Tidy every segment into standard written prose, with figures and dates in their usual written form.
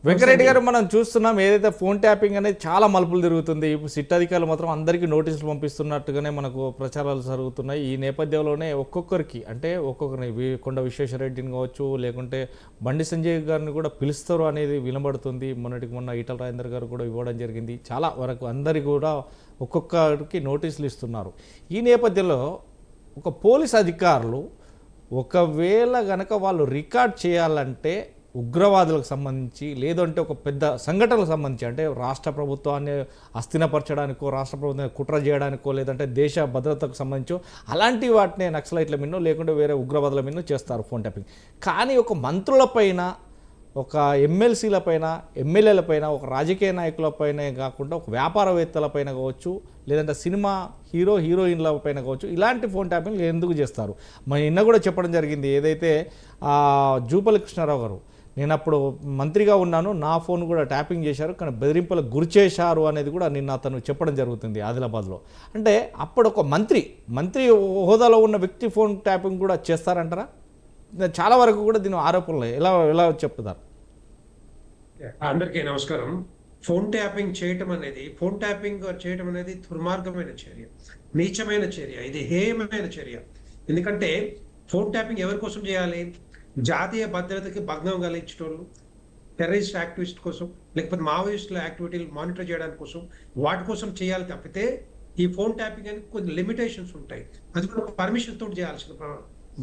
వెంకరెడ్డి గారు, మనం చూస్తున్నాం ఏదైతే ఫోన్ ట్యాపింగ్ అనేది చాలా మలుపులు తిరుగుతుంది. ఇప్పుడు సిట్ అధికారులు మాత్రం అందరికీ నోటీసులు పంపిస్తున్నట్టుగానే మనకు ప్రచారాలు జరుగుతున్నాయి. ఈ నేపథ్యంలోనే ఒక్కొక్కరికి అంటే ఒక్కొక్కరిని కొండ విశ్వేశ్వరరెడ్డిని కావచ్చు, లేకుంటే బండి సంజయ్ గారిని కూడా పిలుస్తారు అనేది వినబడుతుంది. మొన్న ఈటల రాజేందర్ గారు కూడా ఇవ్వడం జరిగింది. చాలా వరకు అందరికీ కూడా ఒక్కొక్కరికి నోటీసులు ఇస్తున్నారు. ఈ నేపథ్యంలో ఒక పోలీస్ అధికారులు ఒకవేళ గనక వాళ్ళు రికార్డ్ చేయాలంటే ఉగ్రవాదులకు సంబంధించి, లేదంటే ఒక పెద్ద సంఘటనలకు సంబంధించి, అంటే రాష్ట్ర ప్రభుత్వాన్ని అస్థిరపరచడానికో, రాష్ట్ర ప్రభుత్వాన్ని కుట్ర చేయడానికో, లేదంటే దేశ భద్రతకు సంబంధించో అలాంటి వాటిని నక్సలైట్ల మీదనో లేకుంటే వేరే ఉగ్రవాదుల మీదనో చేస్తారు ఫోన్ ట్యాపింగ్. కానీ ఒక మంత్రులపైన, ఒక ఎమ్మెల్సీలపైన, ఎమ్మెల్యేలపైన, ఒక రాజకీయ నాయకులపైనే కాకుండా ఒక వ్యాపారవేత్తలపైన కావచ్చు, లేదంటే సినిమా హీరోయిన్ల పైన కావచ్చు, ఇలాంటి ఫోన్ ట్యాపింగ్ ఎందుకు చేస్తారు? మన నిన్న కూడా చెప్పడం జరిగింది. ఏదైతే జూపల్లి కృష్ణారావు గారు, నేను అప్పుడు మంత్రిగా ఉన్నాను, నా ఫోన్ కూడా ట్యాపింగ్ చేశారు, కానీ బెదిరింపులకు గురి చేశారు అనేది కూడా నిన్న అతను చెప్పడం జరుగుతుంది ఆదిలాబాద్లో. అంటే అప్పుడు ఒక మంత్రి హోదాలో ఉన్న వ్యక్తి ఫోన్ ట్యాపింగ్ కూడా చేస్తారంటారా? చాలా వరకు కూడా దీని ఆరోపణలు ఎలా చెప్తున్నారు? అందరికీ నమస్కారం. ఫోన్ ట్యాపింగ్ చేయటం అనేది దుర్మార్గమైన చర్య, నీచమైన చర్య, ఇది హేయమైన చర్య. ఎందుకంటే ఫోన్ ట్యాపింగ్ ఎవరి కోసం చేయాలి? జాతీయ భద్రతకి భంగం కలిగించేటోళ్ళు, టెర్రరిస్ట్ యాక్టివిస్ట్ కోసం, లేకపోతే మావోయిస్టుల యాక్టివిటీలు మానిటర్ చేయడానికి కోసం, వాటి కోసం చేయాలి తప్పితే ఈ ఫోన్ ట్యాపింగ్ అనేది కొన్ని లిమిటేషన్స్ ఉంటాయి. అది కూడా పర్మిషన్ తోటి చేయాల్సిన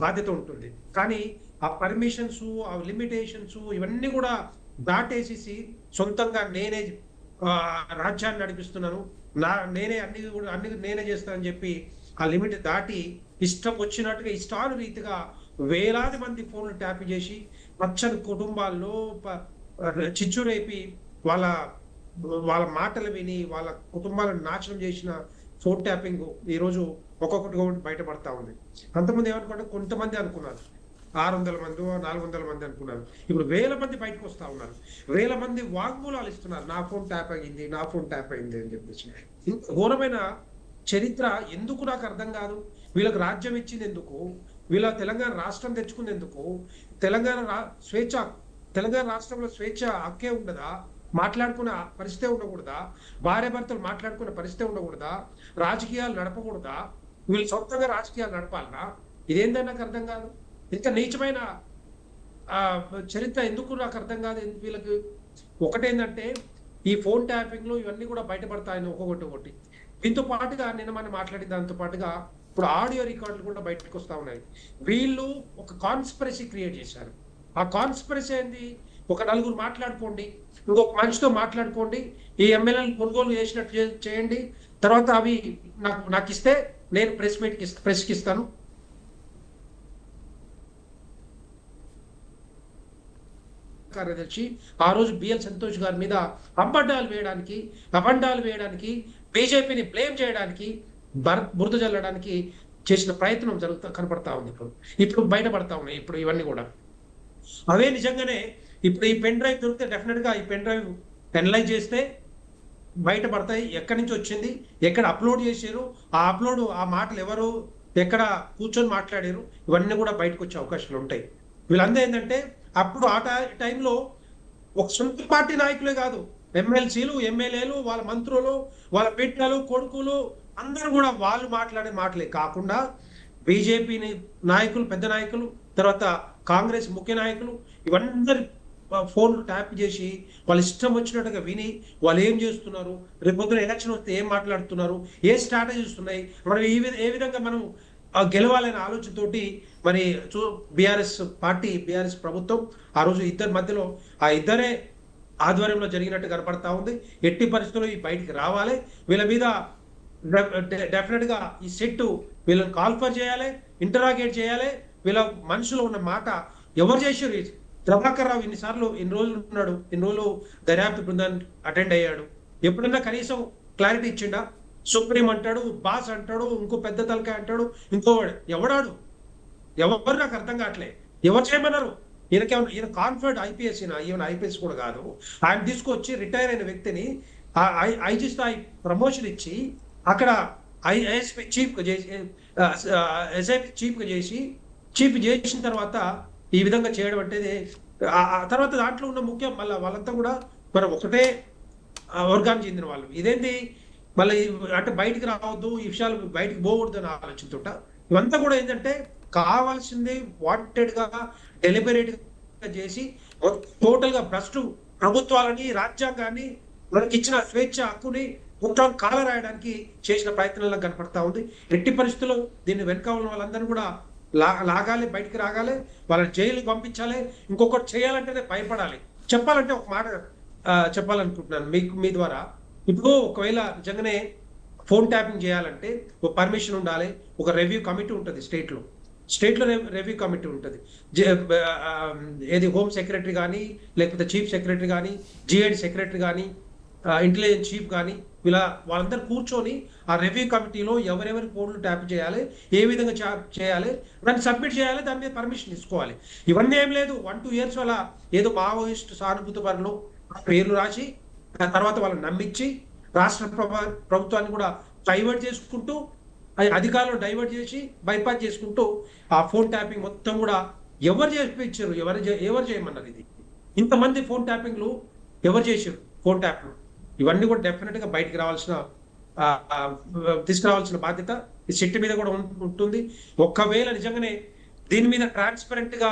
బాధ్యత ఉంటుంది. కానీ ఆ పర్మిషన్స్, ఆ లిమిటేషన్స్ ఇవన్నీ కూడా దాటేసేసి సొంతంగా నేనే రాజ్యాన్ని నడిపిస్తున్నాను, నేనే అన్ని నేనే చేస్తానని చెప్పి ఆ లిమిట్ దాటి ఇష్టం వచ్చినట్టుగా ఇష్టానురీతిగా వేలాది మంది ఫోన్లు ట్యాప్ చేసి పచ్చని కుటుంబాల్లో చిచ్చురేపి వాళ్ళ మాటలు విని వాళ్ళ కుటుంబాలను నాశనం చేసిన ఫోన్ ట్యాపింగ్ ఈరోజు ఒక్కొక్కటి బయటపడతా ఉంది. అంతమంది ఏమనుకుంటే కొంతమంది అనుకున్నారు 600 మంది 400 మంది అనుకున్నారు. ఇప్పుడు వేల మంది బయటకు వస్తా ఉన్నారు. వేల మంది వాగ్మూలాలు ఇస్తున్నారు, నా ఫోన్ ట్యాప్ అయింది అని చెప్పేసి. ఘోరమైన చరిత్ర ఎందుకు నాకు అర్థం కాదు. వీళ్ళకి రాజ్యం ఇచ్చింది ఎందుకు? వీళ్ళ తెలంగాణ రాష్ట్రం తెచ్చుకుంది ఎందుకు? తెలంగాణ రాష్ట్రంలో స్వేచ్ఛ హక్కే ఉండదా? మాట్లాడుకునే పరిస్థితే ఉండకూడదా? భార్య భర్తలు మాట్లాడుకునే పరిస్థితే ఉండకూడదా? రాజకీయాలు నడపకూడదా? వీళ్ళు సొంతంగా రాజకీయాలు నడపాలనా? ఇదేందని నాకు అర్థం కాదు. ఇంత నీచమైన చరిత్ర ఎందుకు నాకు అర్థం కాదు వీళ్ళకి. ఒకటేంటంటే ఈ ఫోన్ ట్యాపింగ్ లో ఇవన్నీ కూడా బయటపడతాయని ఒక్కొక్కటి. దీంతో పాటుగా నిన్న మనం మాట్లాడిన దాంతో పాటుగా ఇప్పుడు ఆడియో రికార్డులు కూడా బయటకు వస్తా ఉన్నాయి. వీళ్ళు ఒక కాన్స్పిరసీ క్రియేట్ చేశారు. ఆ కాన్స్పిరసీ ఏంది? ఒక నలుగురు మాట్లాడుకోండి, ఇంకొక మనిషితో మాట్లాడుకోండి, ఈ ఎమ్మెల్యేలు కొనుగోలు చేసినట్టు చేయండి, తర్వాత అవి నాకు ఇస్తే నేను ప్రెస్కి ఇస్తాను. కార్యదర్శి ఆ రోజు బిఎల్ సంతోష్ గారి మీద అబద్ధాలు వేయడానికి బీజేపీని బ్లేమ్ చేయడానికి బురద జల్లడానికి చేసిన ప్రయత్నం కనపడతా ఉంది. ఇప్పుడు బయటపడతా ఉన్నాయి. ఇప్పుడు ఇవన్నీ కూడా అవే నిజంగానే ఇప్పుడు ఈ పెన్ డ్రైవ్ దొరికితే డెఫినెట్ గా ఈ పెన్ డ్రైవ్ పెనలైజ్ చేస్తే బయటపడతాయి. ఎక్కడి నుంచి వచ్చింది, ఎక్కడ అప్లోడ్ చేశారు, ఆ మాటలు ఎవరు ఎక్కడ కూర్చొని మాట్లాడారు, ఇవన్నీ కూడా బయటకు వచ్చే అవకాశాలు ఉంటాయి. వీళ్ళందరూ ఏంటంటే అప్పుడు ఆ టైంలో ఒక సొంత పార్టీ నాయకులే కాదు, ఎమ్మెల్సీలు, ఎమ్మెల్యేలు, వాళ్ళ మంత్రులు, వాళ్ళ బిడ్డలు, కొడుకులు అందరూ కూడా వాళ్ళు మాట్లాడే మాటలే కాకుండా బీజేపీ నాయకులు, పెద్ద నాయకులు, తర్వాత కాంగ్రెస్ ముఖ్య నాయకులు, ఇవన్నీ ఫోన్లు ట్యాప్ చేసి వాళ్ళు ఇష్టం వచ్చినట్టుగా విని వాళ్ళు ఏం చేస్తున్నారు, రేపొద్దున ఎలక్షన్ వస్తే ఏం మాట్లాడుతున్నారు, ఏ స్ట్రాటజీస్ ఉన్నాయి, మనం ఏ విధంగా మనం గెలవాలనే ఆలోచనతోటి మరి బీఆర్ఎస్ ప్రభుత్వం ఆ రోజు ఇద్దరి మధ్యలో ఆ ఇద్దరే ఆధ్వర్యంలో జరిగినట్టు కనపడతా ఉంది. ఎట్టి పరిస్థితుల్లో ఈ బయటికి రావాలి. వీళ్ళ మీద డెఫినెట్ గా ఈ సెట్ వీళ్ళని కాల్ఫర్ చేయాలి, ఇంటరాగేట్ చేయాలి. వీళ్ళ మనసులో ఉన్న మాట ఎవరు చేశారు? ప్రభాకర్ రావు ఇన్ని రోజులు దర్యాప్తు బృందాన్ని అటెండ్ అయ్యాడు. ఎప్పుడన్నా కనీసం క్లారిటీ ఇచ్చిండా? సుప్రీం అంటాడు, బాస్ అంటాడు, ఇంకో పెద్ద తలకాయ అంటాడు, ఇంకోవాడు ఎవడాడు? ఎవరు నాకు అర్థం కావట్లే. ఎవరు చేయమన్నారు? ఈయన కాన్ఫర్డ్ ఐపీఎస్, ఈయన ఐపీఎస్ కూడా కాదు. ఆయన తీసుకొచ్చి రిటైర్ అయిన వ్యక్తిని ఐజీ స్థాయి ప్రమోషన్ ఇచ్చి అక్కడ ఎస్ఐపి చీఫ్ చేసిన తర్వాత ఈ విధంగా చేయడం అంటే ఆ తర్వాత దాంట్లో ఉన్న ముఖ్యం మళ్ళీ వాళ్ళంతా కూడా మరి ఒకటే వర్గానికి చెందిన వాళ్ళు. ఇదేంటి మళ్ళీ అంటే బయటికి రావద్దు, ఈ విషయాలు బయటికి పోకూడదు అని ఆలోచనతోట ఇవంతా కూడా ఏంటంటే కావాల్సింది వాంటెడ్ గా డెలిబరేట్ గా చేసి టోటల్ గా భ్రష్టు ప్రభుత్వాలని రాజ్యాంగాన్ని మనకి ఇచ్చిన స్వేచ్ఛ హక్కుని మొత్తం కాలరాయడానికి చేసిన ప్రయత్నాలకు కనపడతా ఉంది. ఎట్టి పరిస్థితుల్లో దీన్ని వెనక ఉన్న వాళ్ళందరూ కూడా లాగాలి, బయటికి రాగాలి, వాళ్ళని జైలుకి పంపించాలి. ఇంకొకటి చేయాలంటేనే భయపడాలి. చెప్పాలంటే ఒక మాట చెప్పాలనుకుంటున్నాను మీ ద్వారా. ఇప్పుడు ఒకవేళ నిజంగానే ఫోన్ ట్యాపింగ్ చేయాలంటే ఒక పర్మిషన్ ఉండాలి, ఒక రివ్యూ కమిటీ ఉంటుంది స్టేట్లో రివ్యూ కమిటీ ఉంటుంది. ఏది హోమ్ సెక్రటరీ కానీ, లేకపోతే చీఫ్ సెక్రటరీ కానీ, జిఐడి సెక్రటరీ కానీ, ఇంటెలిజెన్స్ చీఫ్ కానీ, వాళ్ళందరూ కూర్చొని ఆ రివ్యూ కమిటీలో ఎవరెవరి ఫోన్లు ట్యాప్ చేయాలి, ఏ విధంగా చేయాలి, దాన్ని సబ్మిట్ చేయాలి, దాని మీద పర్మిషన్ తీసుకోవాలి. ఇవన్నీ ఏం లేదు, 1-2 years వల్ల ఏదో మావోయిస్ట్ సానుభూతి పనులు పేర్లు రాసి తర్వాత వాళ్ళని నమ్మించి రాష్ట్ర ప్రభుత్వాన్ని కూడా డైవర్ట్ చేసుకుంటూ, అధికారులు డైవర్ట్ చేసి బైపాస్ చేసుకుంటూ ఆ ఫోన్ ట్యాపింగ్ మొత్తం కూడా ఎవరు చేయించారు, ఎవరు చేయమన్నారు? ఇది ఇంతమంది ఫోన్ ట్యాపింగ్లు ఎవరు చేశారు? ఫోన్ ట్యాపింగ్ ఇవన్నీ కూడా డెఫినెట్ గా బయటికి తీసుకురావాల్సిన బాధ్యత ఈ సిట్ మీద కూడా ఉంటుంది. ఒకవేళ నిజంగానే దీని మీద ట్రాన్స్పరెంట్ గా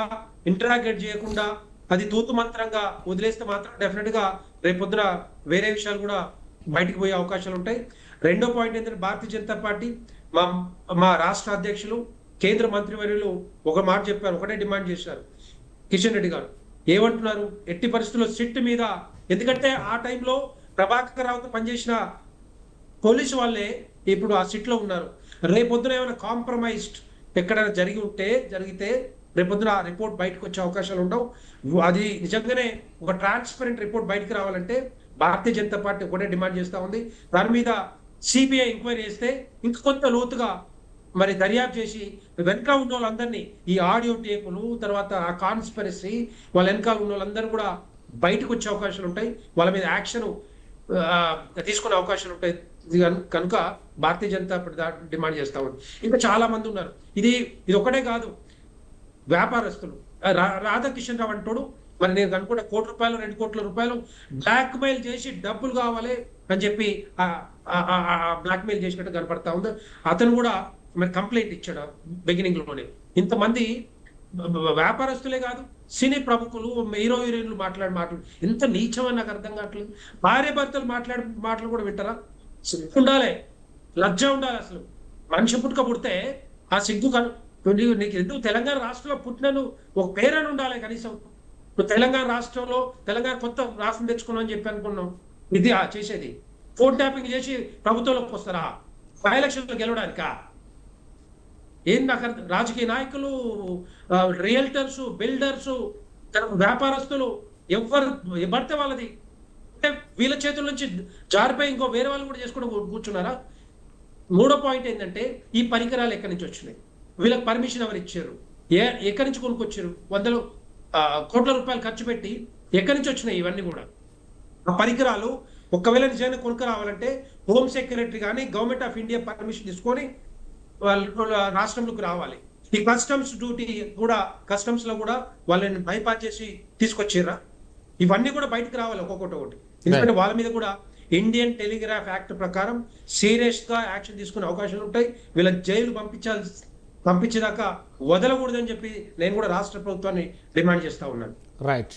ఇంటరాగేట్ చేయకుండా అది తూతు మంత్రంగా వదిలేస్తే మాత్రం డెఫినెట్ గా రేపొద్దున వేరే విషయాలు కూడా బయటికి పోయే అవకాశాలు ఉంటాయి. రెండో పాయింట్ ఏంటంటే భారతీయ జనతా పార్టీ మా రాష్ట్ర అధ్యక్షులు కేంద్ర మంత్రివర్యులు ఒక మాట చెప్పారు, ఒకటే డిమాండ్ చేశారు. కిషన్ రెడ్డి గారు ఏమంటున్నారు? ఎట్టి పరిస్థితుల్లో సిట్ మీద, ఎందుకంటే ఆ టైంలో ప్రభాకర్ రావుతో పనిచేసిన పోలీసు వాళ్ళే ఇప్పుడు ఆ సిట్ లో ఉన్నారు. రేపొద్దున ఏమైనా కాంప్రమైజ్డ్ ఎక్కడైనా జరిగితే రేపొద్దున ఆ రిపోర్ట్ బయటకు వచ్చే అవకాశాలు ఉండవు. అది నిజంగానే ఒక ట్రాన్స్పరెంట్ రిపోర్ట్ బయటకు రావాలంటే భారతీయ జనతా పార్టీ ఒకటే డిమాండ్ చేస్తా ఉంది. దాని మీద సిబిఐ ఎంక్వైరీ చేస్తే ఇంకా కొంత లోతుగా మరి దర్యాప్తు చేసి వెనక ఉన్న వాళ్ళందరినీ, ఈ ఆడియో టేపులు తర్వాత ఆ కాన్స్పిరసీ వాళ్ళ వెనక ఉన్న వాళ్ళందరూ కూడా బయటకు వచ్చే అవకాశాలు ఉంటాయి. వాళ్ళ మీద యాక్షన్ తీసుకునే అవకాశాలు ఉంటాయి. కనుక భారతీయ జనతా పార్టీ డిమాండ్ చేస్తా ఉంది. ఇంకా చాలా మంది ఉన్నారు. ఇది ఒకటే కాదు, వ్యాపారస్తులు రాధాకిషన్ రావు అంటాడు, మరి నేను అనుకుంటే ₹1 2 కోట్ల రూపాయలు బ్లాక్ మెయిల్ చేసి డబ్బులు కావాలి అని చెప్పి బ్లాక్ మెయిల్ చేసినట్టు కనపడతా ఉంది. అతను కూడా మరి కంప్లైంట్ ఇచ్చాడు బిగినింగ్ లోనే. ఇంతమంది వ్యాపారస్తులే కాదు, సినీ ప్రముఖులు, హీరోయిన్లు మాటలు ఎంత నీచమని నాకు అర్థం కావట్లేదు. భార్య భర్తలు మాటలు కూడా వింటారా? సిగ్గు ఉండాలి, లజ్జ ఉండాలి. అసలు మనిషి పుడితే ఆ సిగ్గు నీకు ఎందుకు తెలంగాణ రాష్ట్రంలో పుట్టినను ఒక పేరని ఉండాలి కనీసం. ఇప్పుడు తెలంగాణ కొత్త రాష్ట్రం తెచ్చుకున్నాం అని చెప్పి అనుకున్నాం. ఇది చేసేది ఫోన్ ట్యాపింగ్ చేసి ప్రభుత్వంలోకి వస్తారా? బై ఎలక్షన్లో గెలవడానికా? ఏం నాకు రాజకీయ నాయకులు, రియల్టర్స్, బిల్డర్స్, వ్యాపారస్తులు ఎవరు పడితే వాళ్ళది అంటే వీళ్ళ చేతుల నుంచి జారిపోయి ఇంకో వేరే వాళ్ళు కూడా చేసుకుని కూర్చున్నారా? మూడో పాయింట్ ఏంటంటే ఈ పరికరాలు ఎక్కడి నుంచి వచ్చినాయి? వీళ్ళకి పర్మిషన్ ఎవరు ఇచ్చారు? ఎక్కడి నుంచి కొనుక్కొచ్చారు? 100 కోట్ల రూపాయలు ఖర్చు పెట్టి ఎక్కడి నుంచి వచ్చినాయి ఇవన్నీ కూడా? ఆ పరికరాలు ఒకవేళ నిజంగా కొనుక్కు రావాలంటే హోమ్ సెక్రటరీ కానీ గవర్నమెంట్ ఆఫ్ ఇండియా పర్మిషన్ తీసుకొని వాళ్ళు రాష్ట్రంలోకి రావాలి. ఈ కస్టమ్స్ లో కూడా వాళ్ళని బైపాస్ చేసి తీసుకొచ్చారా? ఇవన్నీ కూడా బయటకు రావాలి ఒక్కొక్కటి. ఎందుకంటే వాళ్ళ మీద కూడా ఇండియన్ టెలిగ్రాఫ్ యాక్ట్ ప్రకారం సీరియస్ గా యాక్షన్ తీసుకునే అవకాశాలు ఉంటాయి. వీళ్ళ జైలు పంపించేదాకా వదలకూడదని చెప్పి నేను కూడా రాష్ట్ర ప్రభుత్వాన్ని డిమాండ్ చేస్తా ఉన్నాను. రైట్.